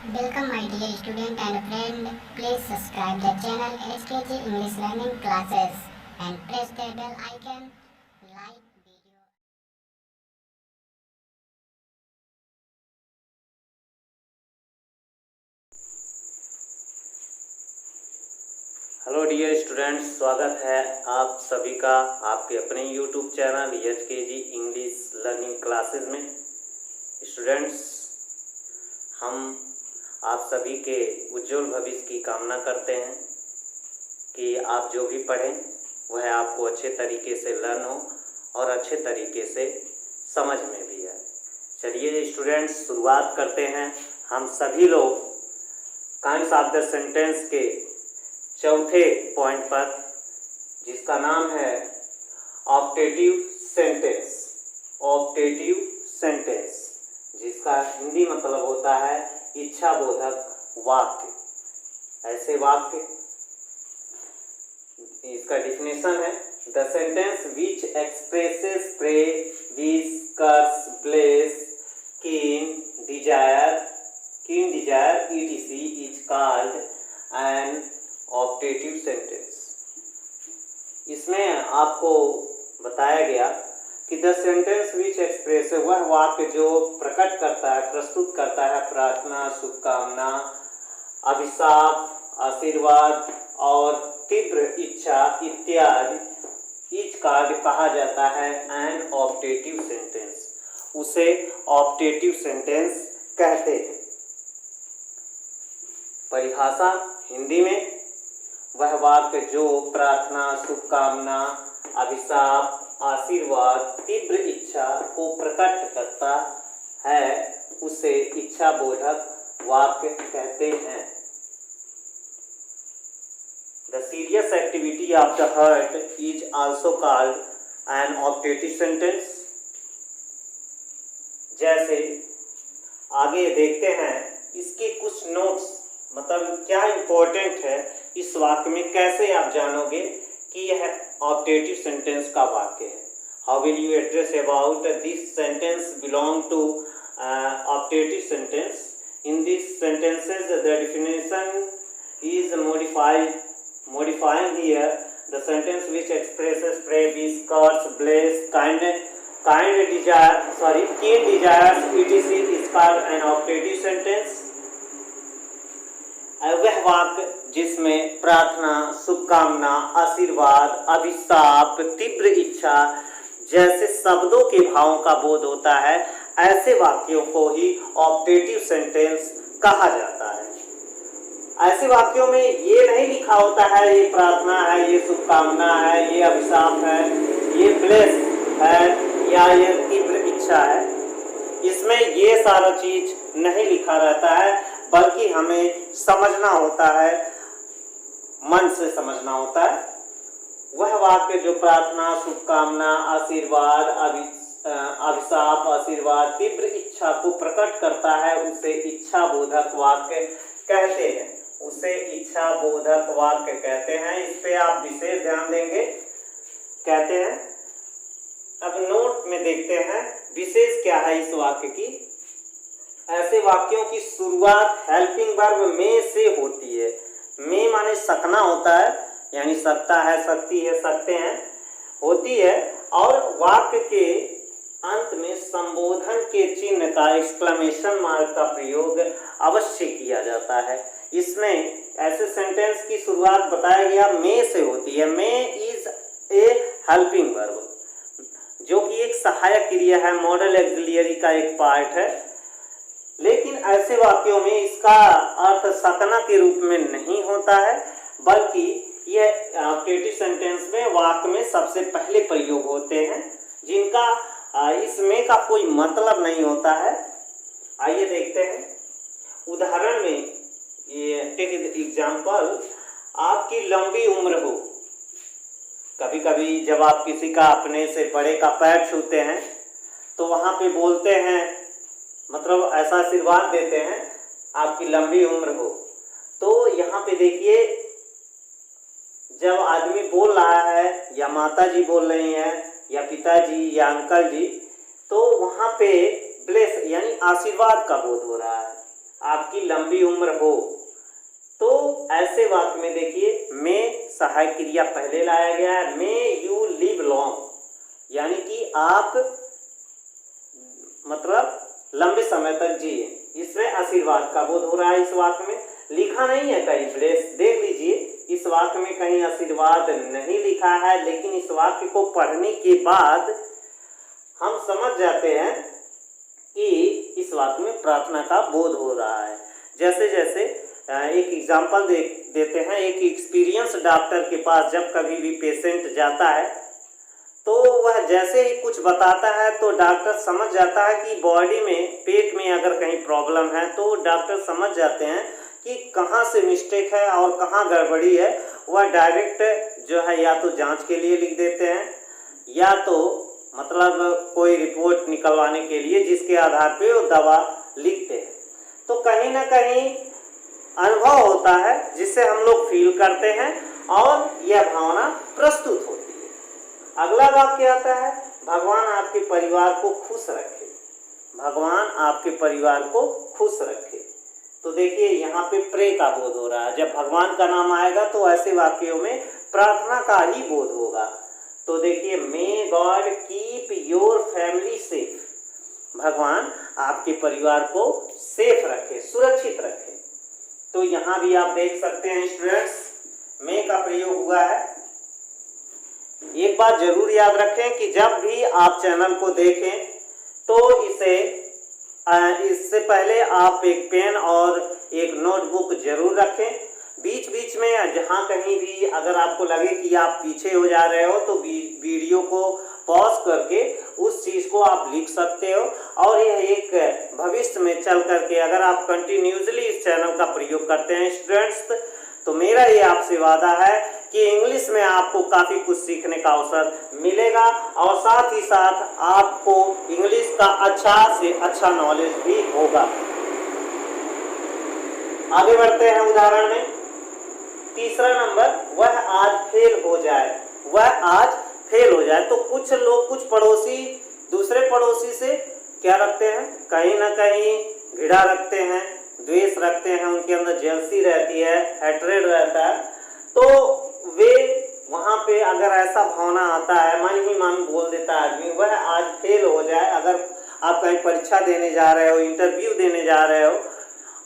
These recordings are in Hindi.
Welcome my dear student and friend. Please subscribe the channel HKG English Learning Classes and press the bell icon. Like video. Hello dear students, स्वागत है आप सभी का आपके अपने YouTube channel HKG English learning classes में। स्टूडेंट्स, हम आप सभी के उज्जवल भविष्य की कामना करते हैं कि आप जो भी पढ़ें वह आपको अच्छे तरीके से लर्न हो और अच्छे तरीके से समझ में भी आए। चलिए स्टूडेंट्स, शुरुआत करते हैं। हम सभी लोग काइंड्स ऑफ द सेंटेंस के चौथे पॉइंट पर, जिसका नाम है ऑप्टेटिव सेंटेंस। ऑप्टेटिव सेंटेंस जिसका हिंदी मतलब होता है इच्छाबोधक वाक्य। ऐसे वाक्य, इसका डिफिनेशन है the sentence which expresses pray wish curse bless keen desire etc is called an optative sentence. इसमें आपको बताया गया कि द सेंटेंस विच एक्सप्रेस, वह वाक्य जो प्रकट करता है, प्रस्तुत करता है प्रार्थना, शुभकामना, अभिशाप, आशीर्वाद और तीव्र इच्छा इत्यादि, इज कॉल्ड कहा जाता है एन ऑप्टेटिव सेंटेंस। उसे ऑप्टेटिव सेंटेंस कहते हैं। परिभाषा हिंदी में, वह वाक्य जो प्रार्थना, शुभकामना, अभिशाप, आशीर्वाद, तीव्र इच्छा को प्रकट करता है, उसे इच्छाबोधक वाक्य कहते हैं। The serious activity of the heart is also called an optative sentence. जैसे आगे देखते हैं, इसके कुछ नोट्स, मतलब क्या इंपॉर्टेंट है इस वाक्य में, कैसे आप जानोगे कि यह ऑप्टेटिव सेंटेंस का वाक्य है। How will you address about this sentence belong to optative sentence. In this sentences the definition is modifying here the sentence which expresses pray, wish, curse, bless, keen desires etc is called an optative sentence। वह वाक्य जिसमें प्रार्थना, शुभकामना, आशीर्वाद, अभिशाप, तीव्र इच्छा जैसे शब्दों के भावों का बोध होता है, ऐसे वाक्यों को ही ऑप्टेटिव सेंटेंस कहा जाता है। ऐसे वाक्यों में ये नहीं लिखा होता है ये प्रार्थना है, ये शुभकामना है, ये अभिशाप है, ये ब्लेस है या ये तीव्र इच्छा है। इसमें ये सारा चीज नहीं लिखा रहता है, बल्कि हमें समझना होता है, मन से समझना होता है। वह वाक्य जो प्रार्थना, शुभकामना, आशीर्वाद, अभिशाप, आशीर्वाद, तीव्र इच्छा को प्रकट करता है, उसे इच्छाबोधक वाक्य कहते हैं। उसे इच्छाबोधक वाक्य कहते हैं। इस पे आप विशेष ध्यान देंगे, कहते हैं। अब नोट में देखते हैं विशेष क्या है इस वाक्य की। ऐसे वाक्यों की शुरुआत हेल्पिंग वर्ब में से होती है। में माने सकना होता है, यानी सकता है, सकती है, सकते हैं होती है, और वाक्य के अंत में संबोधन के चिन्ह का, एक्सक्लेमेशन मार्क का प्रयोग अवश्य किया जाता है। इसमें ऐसे सेंटेंस की शुरुआत बताया गया में से होती है। में इज ए हेल्पिंग वर्ब, जो कि एक सहायक क्रिया है, मॉडल ऑक्सिलियरी का एक पार्ट है। लेकिन ऐसे वाक्यों में इसका अर्थ सकना के रूप में नहीं होता है, बल्कि यह ऑप्टेटिव सेंटेंस में वाक्य में सबसे पहले प्रयोग होते हैं, जिनका इसमें का कोई मतलब नहीं होता है। आइए देखते हैं उदाहरण में। ये टेक एग्जाम्पल, आपकी लंबी उम्र हो। कभी कभी जब आप किसी का, अपने से बड़े का पैर छूते हैं, तो वहां पे बोलते हैं, मतलब ऐसा आशीर्वाद देते हैं, आपकी लंबी उम्र हो। तो यहाँ पे देखिए, जब आदमी बोल रहा है, या माता जी बोल रही हैं, या पिताजी या अंकल जी, तो वहाँ पे ब्लेस यानी आशीर्वाद का बोध हो रहा है। आपकी आपकी लंबी उम्र हो। तो ऐसे वाक्य में देखिए मे सहायक क्रिया पहले लाया गया है, मे यू लिव लॉन्ग, यानी कि आप मतलब लंबे समय तक जिए। इसमें आशीर्वाद का बोध हो रहा है। इस वाक्य में लिखा नहीं है कहीं, देख लीजिए इस वाक्य में कहीं आशीर्वाद नहीं लिखा है, लेकिन इस वाक्य को पढ़ने के बाद हम समझ जाते हैं कि इस वाक्य में प्रार्थना का बोध हो रहा है। जैसे जैसे एक एग्जाम्पल देते हैं। एक एक्सपीरियंस डॉक्टर के पास जब कभी भी पेशेंट जाता है तो वह जैसे ही कुछ बताता है तो डॉक्टर समझ जाता है कि बॉडी में, पेट में अगर कहीं प्रॉब्लम है तो डॉक्टर समझ जाते हैं कि कहाँ से मिस्टेक है और कहाँ गड़बड़ी है। वह डायरेक्ट जो है या तो जांच के लिए लिख देते हैं या तो मतलब कोई रिपोर्ट निकलवाने के लिए, जिसके आधार पे वो दवा लिखते हैं। तो कहीं ना कहीं अनुभव होता है जिससे हम लोग फील करते हैं और यह भावना प्रस्तुत होती है। अगला वाक्य आता है, भगवान आपके परिवार को खुश रखे। भगवान आपके परिवार को खुश रखे। तो देखिए यहाँ पे प्रे का बोध हो रहा है। जब भगवान का नाम आएगा तो ऐसे वाक्यों में प्रार्थना का ही बोध होगा। तो देखिए may God keep your family safe. भगवान आपके परिवार को सेफ रखे, सुरक्षित रखे। तो यहाँ भी आप देख सकते हैं स्टूडेंट्स, मे का प्रयोग हुआ है। एक बात जरूर याद रखें कि जब भी आप चैनल को देखें तो इससे पहले आप एक पेन और एक नोटबुक जरूर रखें। बीच बीच में जहाँ कहीं भी अगर आपको लगे कि आप पीछे हो जा रहे हो तो वीडियो को पॉज करके उस चीज़ को आप लिख सकते हो। और यह एक भविष्य में चल करके अगर आप कंटिन्यूसली इस चैनल का प्रयोग करते हैं स्टूडेंट्स, तो मेरा ये आपसे वादा है कि इंग्लिश में आपको काफ़ी कुछ सीखने का अवसर मिलेगा और साथ ही साथ आपको इंग्लिश का अच्छा से अच्छा नॉलेज भी होगा। आगे बढ़ते हैं उदाहरण में। तीसरा नंबर, वह आज फेल हो जाए। वह आज फेल हो जाए। तो कुछ लोग, कुछ पड़ोसी दूसरे पड़ोसी से क्या रखते हैं, कहीं ना कहीं घृणा रखते हैं, द्वेष रखते हैं, उनके अंदर जेलसी रहती है, हैट्रेड रहता है। तो वे वहाँ पे अगर ऐसा भावना आता है, मन ही मन बोल देता है आदमी, वह आज फेल हो जाए। अगर आप कहीं परीक्षा देने जा रहे हो, इंटरव्यू देने जा रहे हो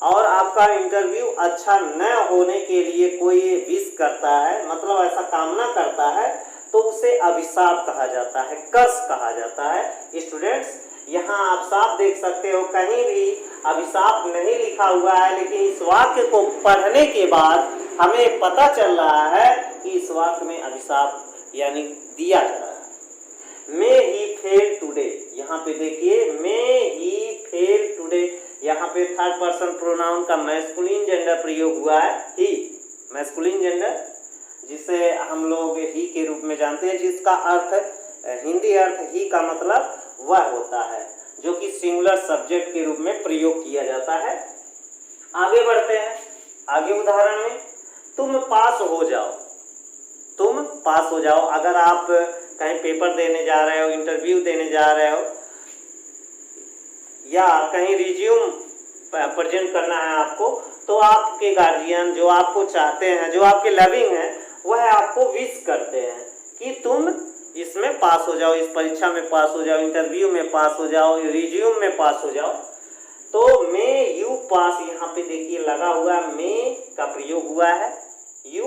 और आपका इंटरव्यू अच्छा न होने के लिए कोई विश करता है, मतलब ऐसा कामना करता है, तो उसे अभिशाप कहा जाता है, कर्स कहा जाता है। स्टूडेंट्स यहाँ आप साफ देख सकते हो, कहीं भी अभिशाप नहीं लिखा हुआ है, लेकिन इस वाक्य को पढ़ने के बाद हमें पता चल रहा है कि इस वाक्य में अभिशाप यानी दिया जा रहा है। मे ही फेल टुडे। यहाँ पे देखिए मे ही फेल टुडे, यहाँ पे थर्ड पर्सन प्रोनाउन का मैस्कुलिन जेंडर प्रयोग हुआ है, ही, मैस्कुलिन जेंडर, जिसे हम लोग ही के रूप में जानते हैं, जिसका अर्थ हिंदी अर्थ ही का मतलब वह होता है, जो कि सिंगुलर सब्जेक्ट के रूप में प्रयोग किया जाता है। आगे बढ़ते हैं। आगे उदाहरण में, तुम पास हो जाओ। तुम पास हो जाओ। अगर आप कहीं पेपर देने जा रहे हो, इंटरव्यू देने जा रहे हो या कहीं रिज्यूम प्रेजेंट करना है आपको, तो आपके गार्जियन जो आपको चाहते हैं, जो आपके लविंग हैं, वह आपको विश करते हैं कि तुम इसमें पास हो जाओ, इस परीक्षा में पास हो जाओ, इंटरव्यू में पास हो जाओ, रिज्यूम में पास हो जाओ। तो मे यू पास, यहाँ पे देखिए लगा हुआ मे का प्रयोग हुआ है। यू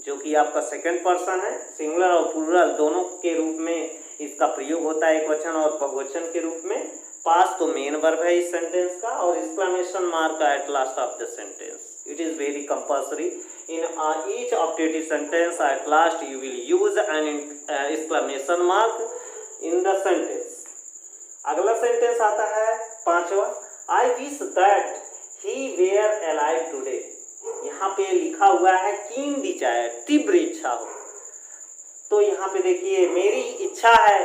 जो कि आपका सेकंड पर्सन है, सिंगुलर और प्लूरल दोनों के रूप में इसका प्रयोग होता है, एक वचन और बहुवचन के रूप में। पास तो मेन वर्ब है इस सेंटेंस का, और exclamation mark at last of the sentence. It is very compulsory in each optative sentence. At last you will use an exclamation mark in the sentence. अगला सेंटेंस आता है पांचवा, I wish that he were alive today. यहाँ पे लिखा हुआ है keen desire, तीव्र इच्छा हो। तो यहाँ पे देखिए मेरी इच्छा है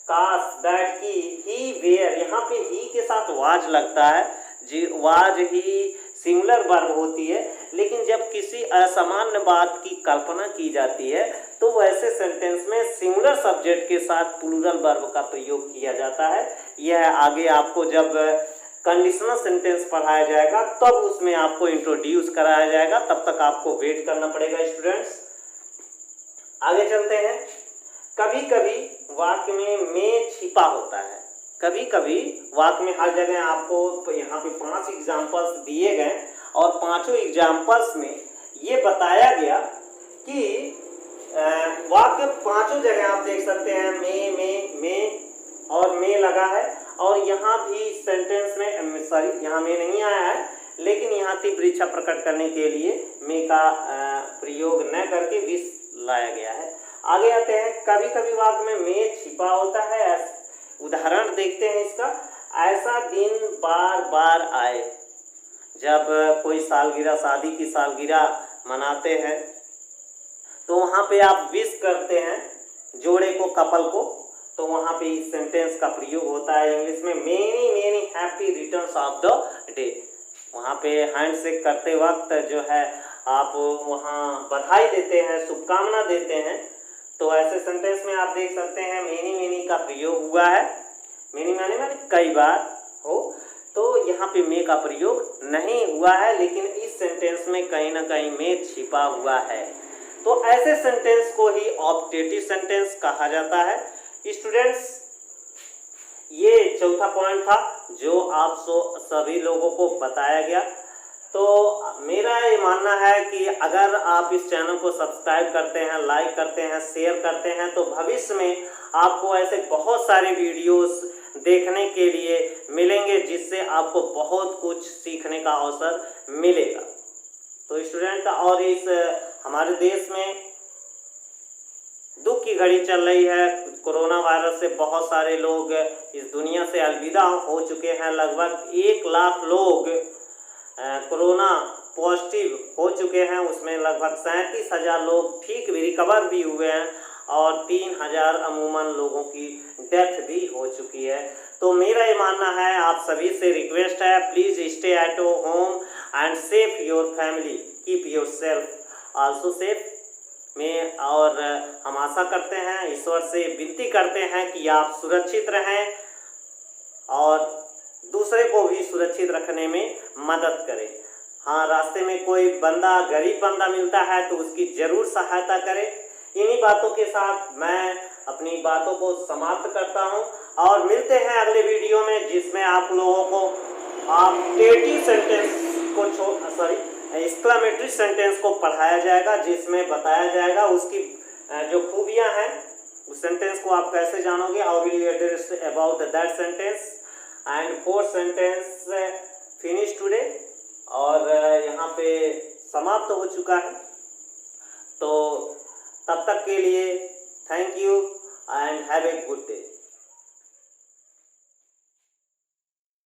काश दैट की ही वेयर, यहाँ पे ही के साथ वाज लगता है, जी वाज ही सिंगुलर वर्ब होती है, लेकिन जब किसी असामान्य बात की कल्पना की जाती है तो वैसे सेंटेंस में सिंगुलर सब्जेक्ट के साथ प्लूरल वर्ब का प्रयोग किया जाता है। यह आगे आपको जब कंडीशनल सेंटेंस पढ़ाया जाएगा, तब उसमें आपको इंट्रोड्यूस कराया जाएगा, तब तक आपको वेट करना पड़ेगा स्टूडेंट्स। आगे चलते हैं। कभी कभी वाक्य में छिपा होता है, कभी कभी वाक्य में, हर जगह आपको यहाँ पे 5 एग्जाम्पल्स दिए गए और 5 एग्जाम्पल्स में ये बताया गया कि वाक्य 5 जगह आप देख सकते हैं में और में लगा है, और यहाँ भी सेंटेंस में सॉरी यहाँ में नहीं आया है, लेकिन यहाँ तीव्र इच्छा प्रकट करने के लिए में का प्रयोग न करके विष लाया गया है। आगे आते हैं। कभी कभी वाक्य में छिपा होता है। उदाहरण देखते हैं इसका। ऐसा दिन बार बार आए, जब कोई सालगिरह, शादी की सालगिरह मनाते हैं तो वहाँ पे आप विश करते हैं जोड़े को, कपल को, तो वहाँ पे इस सेंटेंस का प्रयोग होता है इंग्लिश में many many happy returns of the day. वहाँ पे हैंडशेक करते वक्त जो है आप वहाँ बधाई देते हैं, शुभकामना देते हैं, तो ऐसे सेंटेंस में आप देख सकते हैं मेनी मेनी का प्रयोग हुआ है। मेनी माने कई बार हो, तो यहाँ पे मे का प्रयोग नहीं हुआ है, लेकिन इस सेंटेंस में कहीं ना कहीं में छिपा हुआ है। तो ऐसे सेंटेंस को ही ऑप्टेटिव सेंटेंस कहा जाता है। स्टूडेंट्स, ये चौथा पॉइंट था जो आप सभी लोगों को बताया गया। तो मेरा ये मानना है कि अगर आप इस चैनल को सब्सक्राइब करते हैं, लाइक करते हैं, शेयर करते हैं, तो भविष्य में आपको ऐसे बहुत सारे वीडियोस देखने के लिए मिलेंगे, जिससे आपको बहुत कुछ सीखने का अवसर मिलेगा। तो स्टूडेंट, और इस हमारे देश में दुख की घड़ी चल रही है। कोरोना वायरस से बहुत सारे लोग इस दुनिया से अलविदा हो चुके हैं। लगभग 1 लाख लोग कोरोना पॉजिटिव हो चुके हैं, उसमें लगभग 37,000 लोग ठीक भी, रिकवर भी हुए हैं, और 3,000 अमूमन लोगों की डेथ भी हो चुकी है। तो मेरा ये मानना है, आप सभी से रिक्वेस्ट है, please stay at home and safe your family, keep your self also safe में। और हम आशा करते हैं, ईश्वर से विनती करते हैं कि आप सुरक्षित रहें और दूसरे को भी सुरक्षित रखने में मदद करें। हाँ, रास्ते में कोई बंदा, गरीब बंदा मिलता है तो उसकी ज़रूर सहायता करें। इन्हीं बातों के साथ मैं अपनी बातों को समाप्त करता हूं, और मिलते हैं अगले वीडियो में, जिसमें आप लोगों को ऑप्टेटिव सेंटेंस को एक्सक्लेमेटरी सेंटेंस को पढ़ाया जाएगा, जिसमें बताया जाएगा उसकी जो खूबियां हैं, उस सेंटेंस को आप कैसे जानोगे, how will you address about that sentence. And 4 sentence finish today, और यहाँ पे समाप्त हो चुका है। तो तब तक के लिए thank you and have a good day.